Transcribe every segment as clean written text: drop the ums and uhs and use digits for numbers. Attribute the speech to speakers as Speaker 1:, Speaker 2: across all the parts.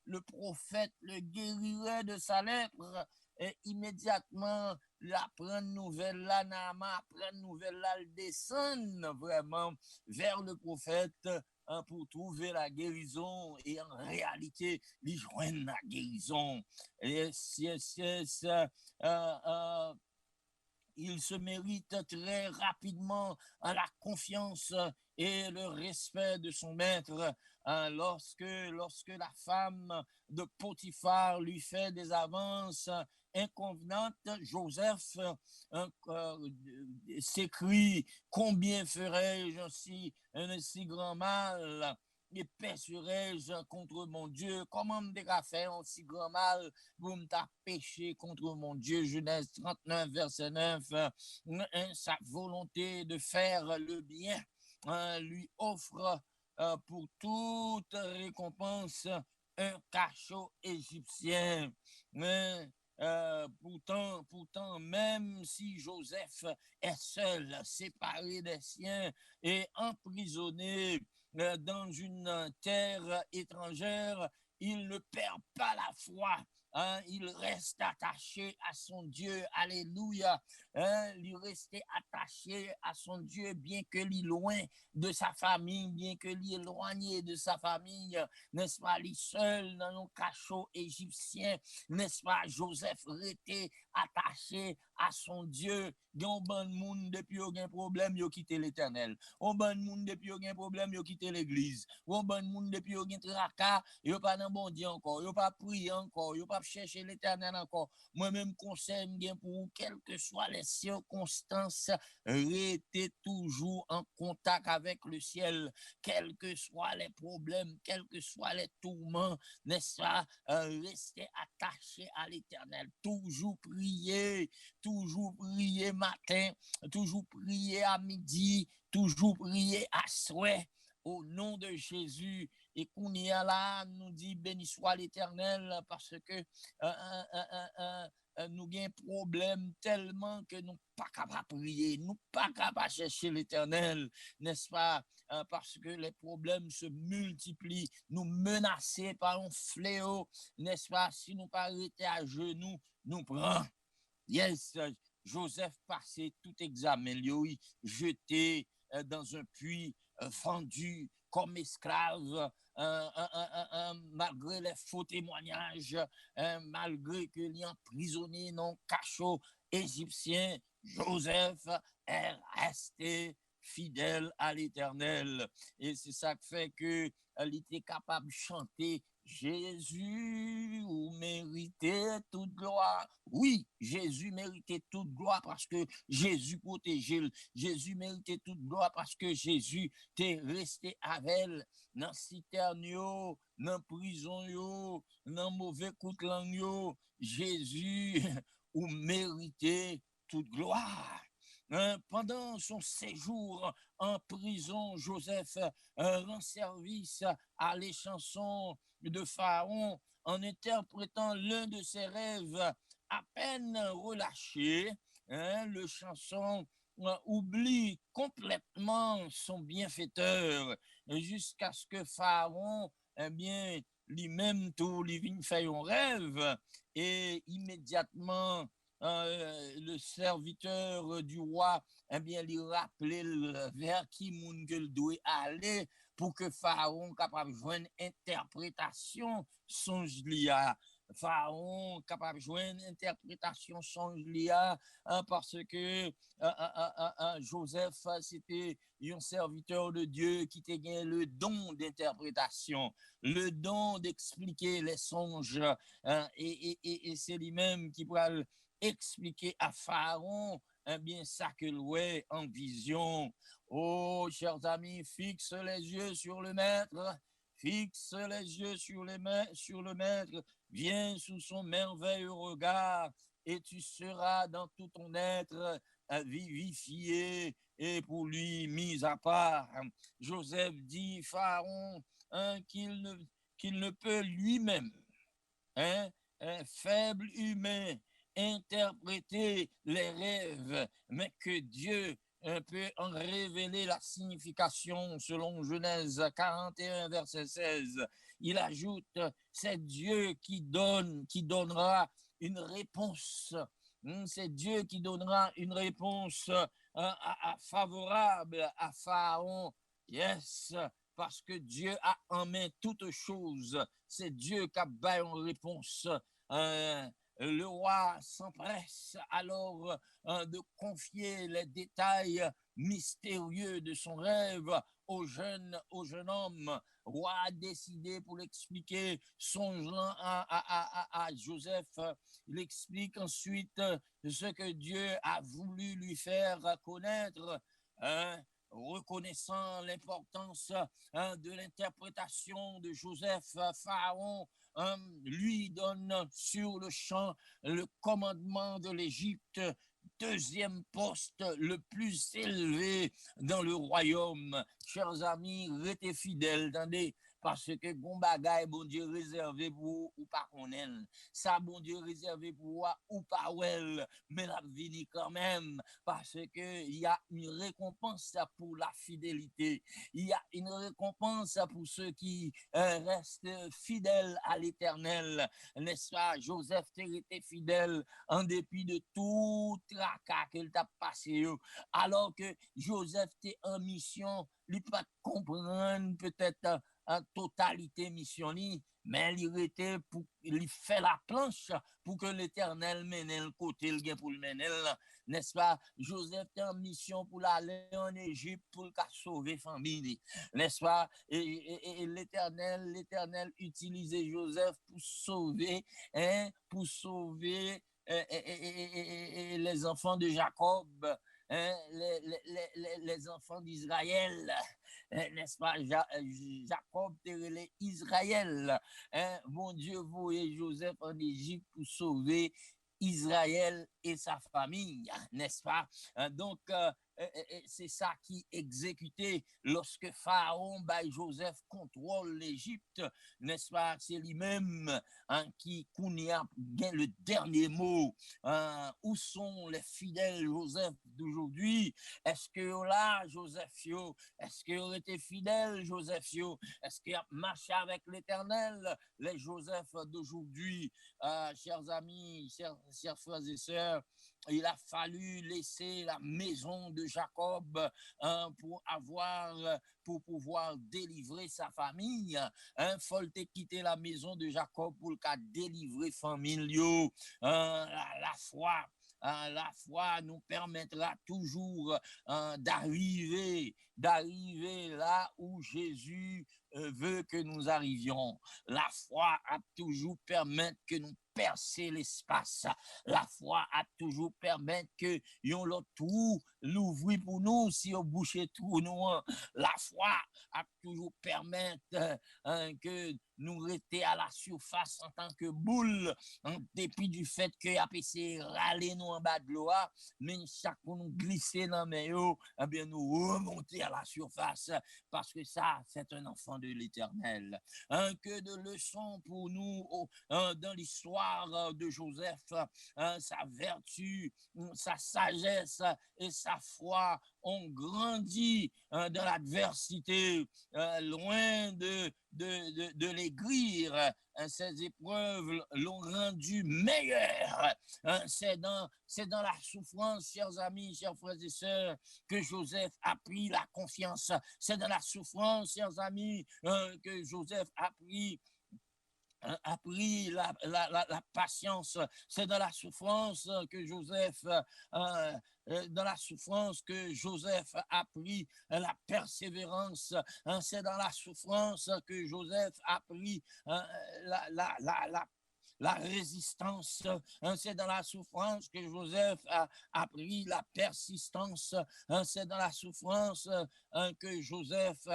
Speaker 1: le prophète le guérirait de sa lèpre. Et immédiatement, la prendre nouvelle là, Naama prendre nouvelle là, elle descend vraiment vers le prophète pour trouver la guérison et en réalité, ils joignent la guérison. Et il se mérite très rapidement la confiance et le respect de son maître. Lorsque la femme de Potiphar lui fait des avances inconvenantes, Joseph s'écrie: combien ferais-je un si grand mal et pécherais-je contre mon Dieu? Comment me faire un si grand mal pour me péché contre mon Dieu? Genèse 39, verset 9. Sa volonté de faire le bien lui offre pour toute récompense un cachot égyptien. Pourtant, même si Joseph est seul, séparé des siens et emprisonné dans une terre étrangère, il ne perd pas la foi. Il reste attaché à son Dieu. Alléluia. Il reste attaché à son Dieu, bien que l'il loin de sa famille, bien que l'il éloigné de sa famille, n'est-ce pas, l'il seul dans un cachot égyptien, n'est-ce pas, Joseph restait attaché à son Dieu. Un bon monde depuis aucun problème, il a quitté l'éternel. Un bon monde depuis aucun problème, il a quitté l'église. Un bon monde depuis aucun tracas, il n'a pas dans bon Dieu encore, il n'a pas prié encore, il n'a pas cherché l'éternel encore. Moi-même, conseil bien pour vous, quelles que soient les circonstances, restez toujours en contact avec le ciel, quels que soient les problèmes, quels que soient les tourments, n'est-ce pas? Restez attachés à l'éternel, toujours prier matin, toujours prier à midi, toujours prier à souhait. Au nom de Jésus, et qu'on y a là, nous dit béni soit l'Éternel, parce que nous avons un problème tellement que nous pas capables de prier, nous pas capables de chercher l'Éternel, n'est-ce pas? Parce que les problèmes se multiplient, nous menacés par un fléau, n'est-ce pas? Si nous pas arrêter à genoux, nous prenons. Yes, Joseph passait tout examen, lui, jeté dans un puits, vendu comme esclave, malgré les faux témoignages, malgré que l'y emprisonné dans le cachot égyptien, Joseph est resté fidèle à l'Éternel. Et c'est ça qui fait que il était capable de chanter: Jésus, vous méritez toute gloire. Oui, Jésus méritait toute gloire parce que Jésus protégeait. Jésus méritait toute gloire parce que Jésus t'est resté avec elle dans citerne, dans prison, dans mauvais coup de langue. Jésus, vous méritez toute gloire. Pendant son séjour en prison, Joseph rend service à les chansons de Pharaon en interprétant l'un de ses rêves à peine relâché. Le chanson oublie complètement son bienfaiteur jusqu'à ce que Pharaon, eh bien, lui-même tout, lui vienne faire un rêve et immédiatement le serviteur du roi, eh bien, lui rappelait vers qui moun que doit aller pour que Pharaon capable de jouer une interprétation songe lia. Pharaon capable de jouer une interprétation songe lia parce que Joseph c'était un serviteur de Dieu qui a gagné le don d'interprétation, le don d'expliquer les songes et c'est lui-même qui pourra expliquer à Pharaon bien ça que l'ouest en vision. Oh, chers amis, fixe les yeux sur le maître, fixe les yeux sur le maître, viens sous son merveilleux regard et tu seras dans tout ton être vivifié et pour lui mis à part. Joseph dit Pharaon qu'il ne peut lui-même, hein, un faible humain, interpréter les rêves, mais que Dieu peut en révéler la signification selon Genèse 41, verset 16. Il ajoute, c'est Dieu qui donne, qui donnera une réponse. C'est Dieu qui donnera une réponse favorable à Pharaon. Yes, parce que Dieu a en main toutes choses. C'est Dieu qui a baillé une réponse. Le roi s'empresse alors de confier les détails mystérieux de son rêve au jeune homme. Le roi a décidé pour l'expliquer songeant à Joseph. Il explique ensuite ce que Dieu a voulu lui faire connaître. Reconnaissant l'importance de l'interprétation de Joseph, Pharaon lui donne sur le champ le commandement de l'Égypte, deuxième poste le plus élevé dans le royaume. Chers amis, restez fidèles, attendez, parce que bon bagay, bon Dieu réservé pour ou pas qu'on aime. Ça, bon Dieu réservé pour ou pas well, mais la vini quand même, parce que il y a une récompense pour la fidélité. Il y a une récompense pour ceux qui restent fidèles à l'Éternel. N'est-ce pas? Joseph était fidèle en dépit de tout tracas qu'il t'a passé. Alors que Joseph était en mission, il pas comprendre peut-être en totalité missionnaire, mais il était pour il fait la planche pour que l'Éternel mène le côté le pour le mener, n'est-ce pas? Joseph était en mission pour aller en Égypte pour sauver famille, n'est-ce pas? Et l'Éternel utilisait Joseph pour sauver les enfants de Jacob, les enfants d'Israël, n'est-ce pas? Jacob était Israël. Mon Dieu, vous et Joseph en Égypte pour sauver Israël et sa famille, n'est-ce pas? Donc, c'est ça qui exécutait lorsque Pharaon, Joseph, contrôle l'Égypte, n'est-ce pas? C'est lui-même qui a le dernier mot. Où sont les fidèles Joseph d'aujourd'hui? Est-ce que là, Joseph, est-ce qu'il aurait été fidèle, Joseph? Est-ce qu'il a marché avec l'Éternel? Les Joseph d'aujourd'hui, chers amis, chers frères et sœurs, il a fallu laisser la maison de Jacob pour pouvoir délivrer sa famille. Faut quitter la maison de Jacob pour délivrer famille. La foi nous permettra toujours d'arriver là où Jésus veut que nous arrivions. La foi a toujours permis que nous percer l'espace. La foi a toujours permis que yon l'autre trou l'ouvrir pour nous si on bouchait trou nous. La foi a toujours permis que nous restions à la surface en tant que boule, en dépit du fait que a essayé râler nous en bas de l'eau, mais chaque fois nous glisser dans mes eaux, eh bien nous remonter à la surface, parce que ça, c'est un enfant de l'Éternel. Que de leçons pour nous dans l'histoire de Joseph, sa vertu, sa sagesse et sa foi ont grandi dans l'adversité, loin de l'aigrir. Ces épreuves l'ont rendu meilleur. C'est dans la souffrance, chers amis, chers frères et sœurs, que Joseph a pris la confiance. C'est dans la souffrance, chers amis, que Joseph a pris la patience. C'est dans la souffrance que Joseph dans la souffrance que Joseph a pris la persévérance. C'est dans la souffrance que Joseph a pris la résistance. C'est dans la souffrance que Joseph a pris la persistance. C'est dans la souffrance que Joseph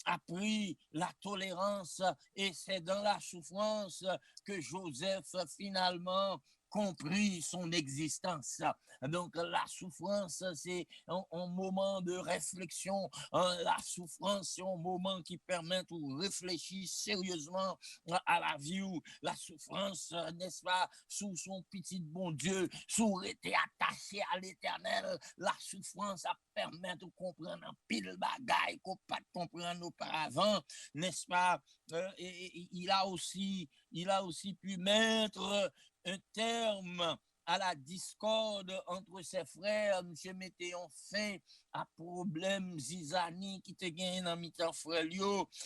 Speaker 1: a pris la tolérance, et c'est dans la souffrance que Joseph finalement compris son existence. Donc, la souffrance, c'est un moment de réflexion. La souffrance, c'est un moment qui permet de réfléchir sérieusement à la vie ou la souffrance, n'est-ce pas, sous son petit bon Dieu, sous été attaché à l'éternel. La souffrance, ça permet de comprendre un pile bagaille qu'on pas comprendre auparavant, n'est-ce pas? Il a aussi pu mettre un terme à la discorde entre ses frères. Monsieur mettait en fin à problème zizani qui te gagne dans mi-temps frère,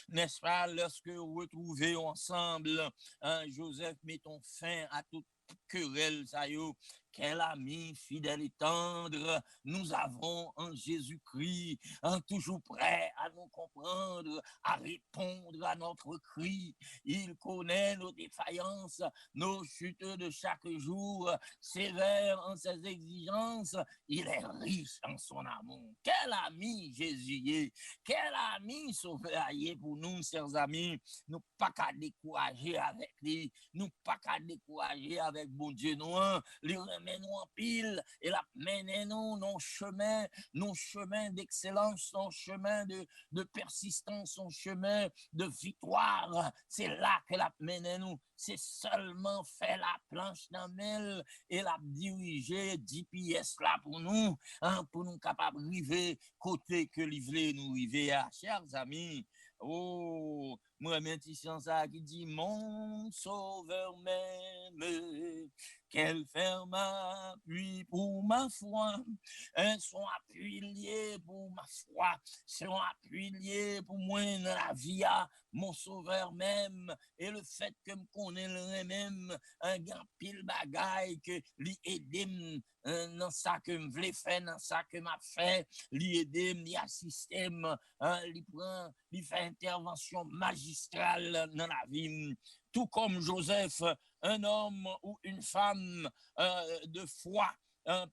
Speaker 1: n'est-ce pas, lorsque retrouvés ensemble, Joseph mettons fin à toute querelle, ça y est. Quel ami fidèle et tendre nous avons en Jésus-Christ, toujours prêt à nous comprendre, à répondre à notre cri. Il connaît nos défaillances, nos chutes de chaque jour, sévère en ses exigences. Il est riche en son amour. Quel ami Jésus est, quel ami sauveur pour nous, chers amis. Nous pas qu'à décourager avec lui, nous pas qu'à décourager avec bon Dieu, nous, les remet nous en pile et la mène nous nos chemins d'excellence, nos chemins de persistance, nos chemins de victoire. C'est là que la mène nous. C'est seulement faire la planche dans mêle et la diriger 10 pièces là pour nous capables de river côté que livrer nous river à chers amis. Oh, moi, même ça qui dit mon sauveur m'aime, qu'elle ferme appui pour ma foi, son appui lié pour ma foi, son appui lié pour moi dans la vie, mon sauveur même, et le fait que me connaît le même, un grand pile bagaille que lui aide dans ça que me voulais faire, dans ça que m'a fait, lui aider, lui assister, lui prend, lui fait intervention magistrale dans la vie. Tout comme Joseph, un homme ou une femme de foi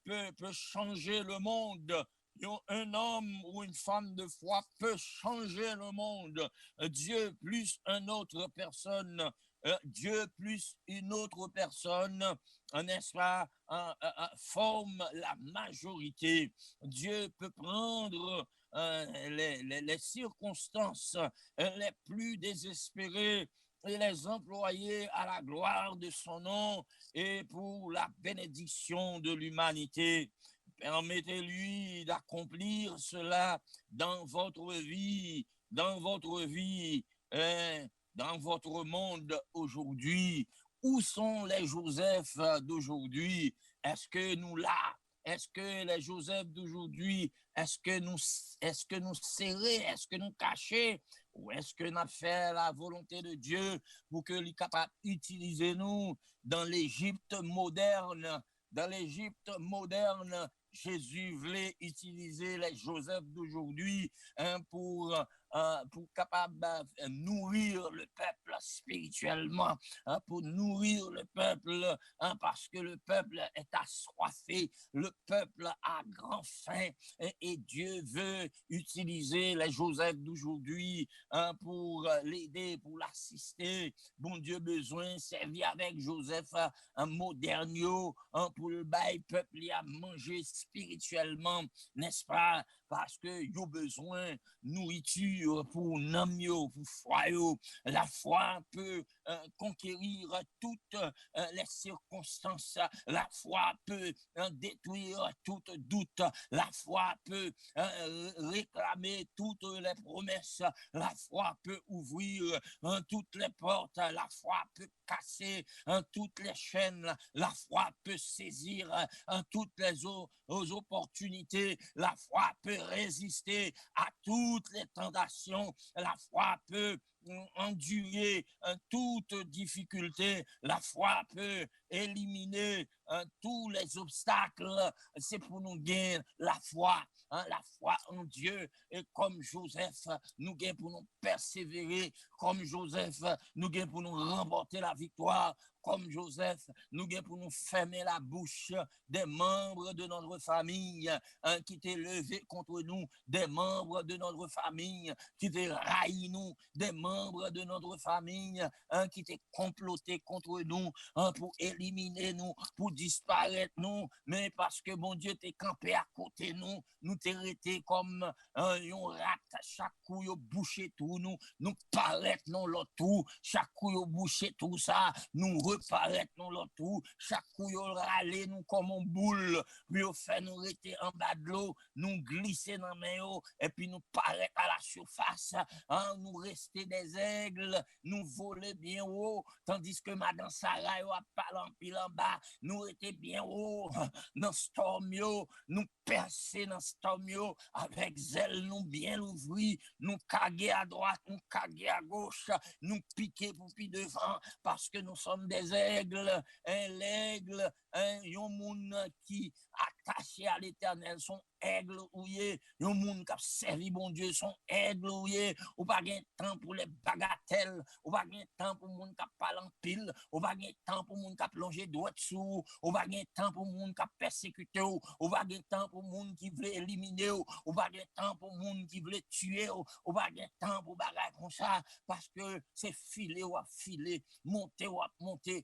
Speaker 1: peut changer le monde. Un homme ou une femme de foi peut changer le monde. Dieu plus une autre personne, Dieu plus une autre personne, n'est-ce pas, forme la majorité. Dieu peut prendre les circonstances les plus désespérées et les employer à la gloire de son nom et pour la bénédiction de l'humanité. Permettez-lui d'accomplir cela dans votre vie, dans votre monde aujourd'hui. Où sont les Joseph d'aujourd'hui? Est-ce que nous là? Est-ce que les Joseph d'aujourd'hui, est-ce que nous serrés, est-ce que nous cachés, ou est-ce que nous avons fait la volonté de Dieu pour que lui capable d'utiliser nous dans l'Égypte moderne? Dans l'Égypte moderne, Jésus voulait utiliser les Joseph d'aujourd'hui pour capable nourrir le peuple spirituellement, pour nourrir le peuple, parce que le peuple est assoiffé, le peuple a grand faim, et Dieu veut utiliser les Joseph d'aujourd'hui pour l'aider, pour l'assister. Bon Dieu besoin servir avec Joseph un modernio pour le bail peuple à manger spirituellement, n'est-ce pas? Parce que yo besoin nourriture pour namio, pour foyo. La foi peut conquérir toutes les circonstances. La foi peut détruire tout doute. La foi peut réclamer toutes les promesses. La foi peut ouvrir toutes les portes. La foi peut casser toutes les chaînes. La foi peut saisir toutes les opportunités. La foi peut résister à toutes les tentations. La foi peut endurer toute difficulté. La foi peut éliminer tous les obstacles. C'est pour nous gagner la foi. La foi en Dieu, et comme Joseph, nous gagnons pour nous persévérer, comme Joseph, nous gagnons pour nous remporter la victoire, comme Joseph, nous gagnons pour nous fermer la bouche des membres de notre famille qui étaient levés contre nous, des membres de notre famille qui étaient raillis nous, des membres membres de notre famille qui étaient complotés contre nous pour éliminer nous, pour disparaître nous, mais parce que mon Dieu t'es campé à côté nous t'es resté comme un rat, chaque coup yo bouché tout nous paraître non l'autre tout, chaque coup yo bouché tout ça, nous reparaître non l'autre tout, chaque coup yo râler nous comme une boule, puis yo fait nous rester en bas de l'eau, nous glisser dans main et puis nous paraître à la surface, nous rester des aigles, nous voler bien haut, tandis que Madame Sarah a parlé en pile en bas, nous étions bien haut dans storm yo, nous percer dans storm yo, avec zèle nous bien ouvrir, nous caguer à droite, nous caguer à gauche, nous piquer pour puis devant, parce que nous sommes des aigles, l'aigle, un monde qui attaché à l'Éternel, son aigle ouillé, un monde qui a servi bon Dieu, son aigle ouillé, ou pas gain temps pour les bagatelles, ou pas gain temps pour monde qui parle en pile, ou pas gain temps pour monde qui plongé droit dessous, ou pas gain temps pour monde qui persécuté, ou pas gain temps pour monde qui veut éliminer, ou pas gain temps pour monde qui veut tuer, ou pas gain temps pour bagarre comme ça, parce que c'est filer ou filer, monter ou monter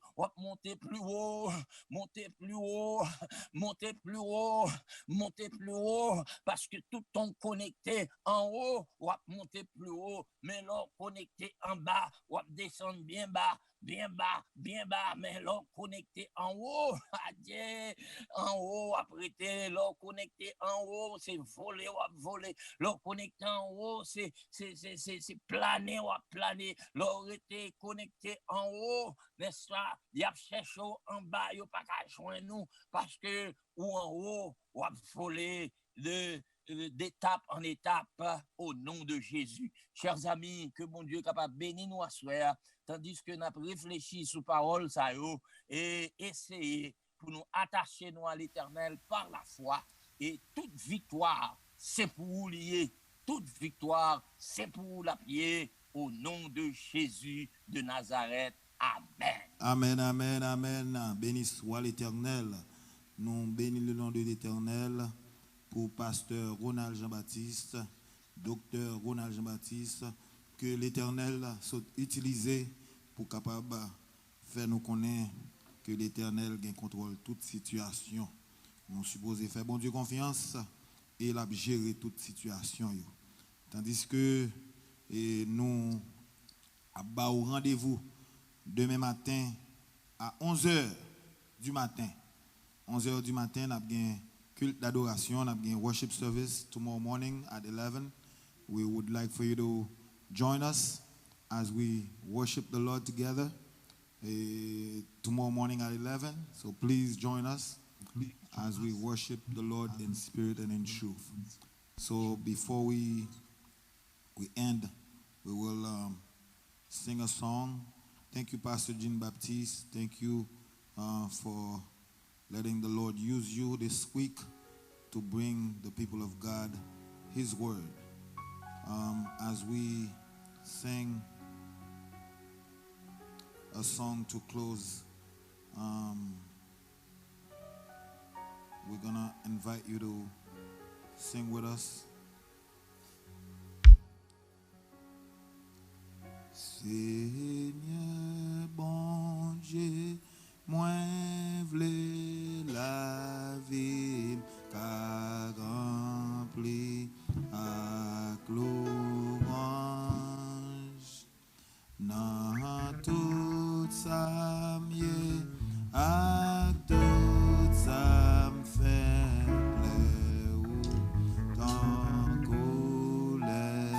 Speaker 1: plus haut, monter plus haut, monter plus haut, monter plus haut, parce que tout ton connecté en haut, ou monter plus haut, mais l'on connecté en bas, ou descendre bien bas, mais l'on connecté en haut, adieu, en haut, après l'on connecté en haut, c'est voler ou voler, l'on connecté en haut, c'est planer ou planer, l'on été connecté en haut, n'est-ce pas, il y a cherché en bas, il n'y a pas qu'à joindre nous, parce que ou en haut, ou à voler d'étape en étape au nom de Jésus. Chers amis, que mon Dieu est capable de bénir nous à soir, tandis que nous avons réfléchi sur parole ça et essayer pour nous attacher nous à l'Éternel par la foi, et toute victoire, c'est pour vous lier, toute victoire, c'est pour vous l'appuyer au nom de Jésus de Nazareth. Amen.
Speaker 2: Amen, amen, amen. Béni soit l'Éternel. Nous bénissons le nom de l'Éternel pour pasteur Ronald Jean-Baptiste, docteur Ronald Jean-Baptiste, que l'Éternel soit utilisé pour capable faire nous connaître que l'Éternel contrôle toute situation. Nous supposons faire bon Dieu confiance et il a géré toute situation. Tandis que nous avons rendez-vous demain matin à 11h du matin. 11h du matin, nous avons un culte d'adoration, nous avons un worship service tomorrow morning at 11. We would like for you to join us as we worship the Lord together tomorrow morning at 11. So please join us as we worship the Lord in spirit and in truth. So before we end, we will sing a song. Thank you, Pastor Jean Baptiste. Thank you for letting the Lord use you this week to bring the people of God His word. As we sing a song to close, we're going to invite you to sing with us. Seigneur bon Dieu, moi v'lais la ville qu'a rempli à louange dans tout ça mieux à tout ça me fait plaisir tant que les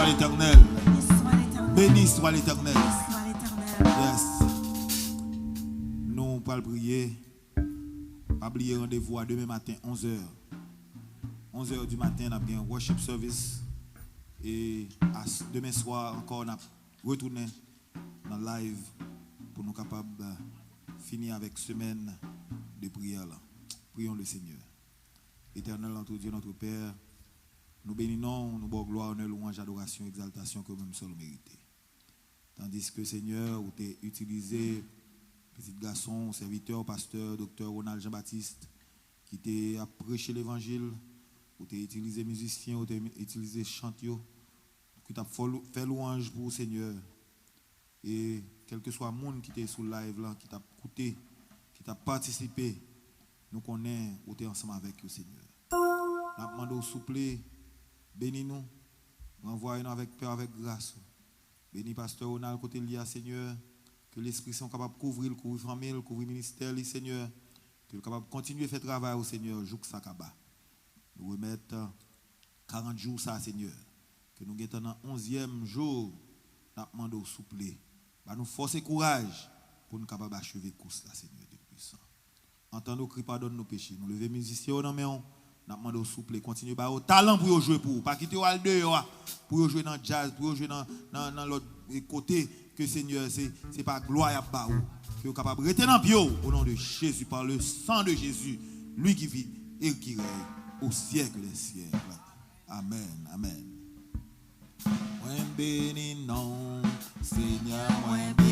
Speaker 2: l'Éternel. Béni soit l'Éternel. Yes. Nous allons prier. Pas oublier rendez-vous à demain matin, 11h. 11h du matin, on a bien worship service. Et demain soir, encore, on a retourné dans le live pour nous capables de finir avec semaine de prière. Prions le Seigneur. Éternel, notre Dieu, notre Père, nous bénissons, nous bonne gloire, honneur, louange, adoration, exaltation que même seul mérité. Tandis que Seigneur, vous avez utilisé petit garçon, serviteur, pasteur, docteur Ronald Jean-Baptiste, qui t'a prêché l'évangile, vous avez utilisé musicien, vous avez utilisé chantier, qui t'a fait louange pour le Seigneur. Et quel que soit le monde qui était sur le live là, qui t'a écouté, qui t'a participé, nous connaissons, vous êtes ensemble avec le Seigneur. Nous demandons souple, bénis-nous, renvoyez-nous avec paix, avec grâce. Bénis pasteur Ronald côté lié, Seigneur, que l'Esprit soit capable de couvrir la famille, couvrir le ministère, Seigneur, que capable de continuer à faire travail au Seigneur, jour que ça kaba. Nous remettons 40 jours ça, Seigneur, que nous sommes dans le 11e jour, nous demandons souple, nous forcer courage pour nous capables d'achever course là, Seigneur, de puissant. Entends nos cris, pardonne nos péchés. Nous levons les musiciens dans main. Nous demandons souple, continuez à avoir talent pour jouer pour vous. Pas quitter au dehors pour jouer dans le jazz, pour jouer dans l'autre côté que Seigneur, c'est pas gloire à bas que vous capable de rester dans pied au nom de Jésus, par le sang de Jésus, lui qui vit et qui règne au siècle des siècles. Amen. Amen. Moi béni non, Seigneur, moi béni.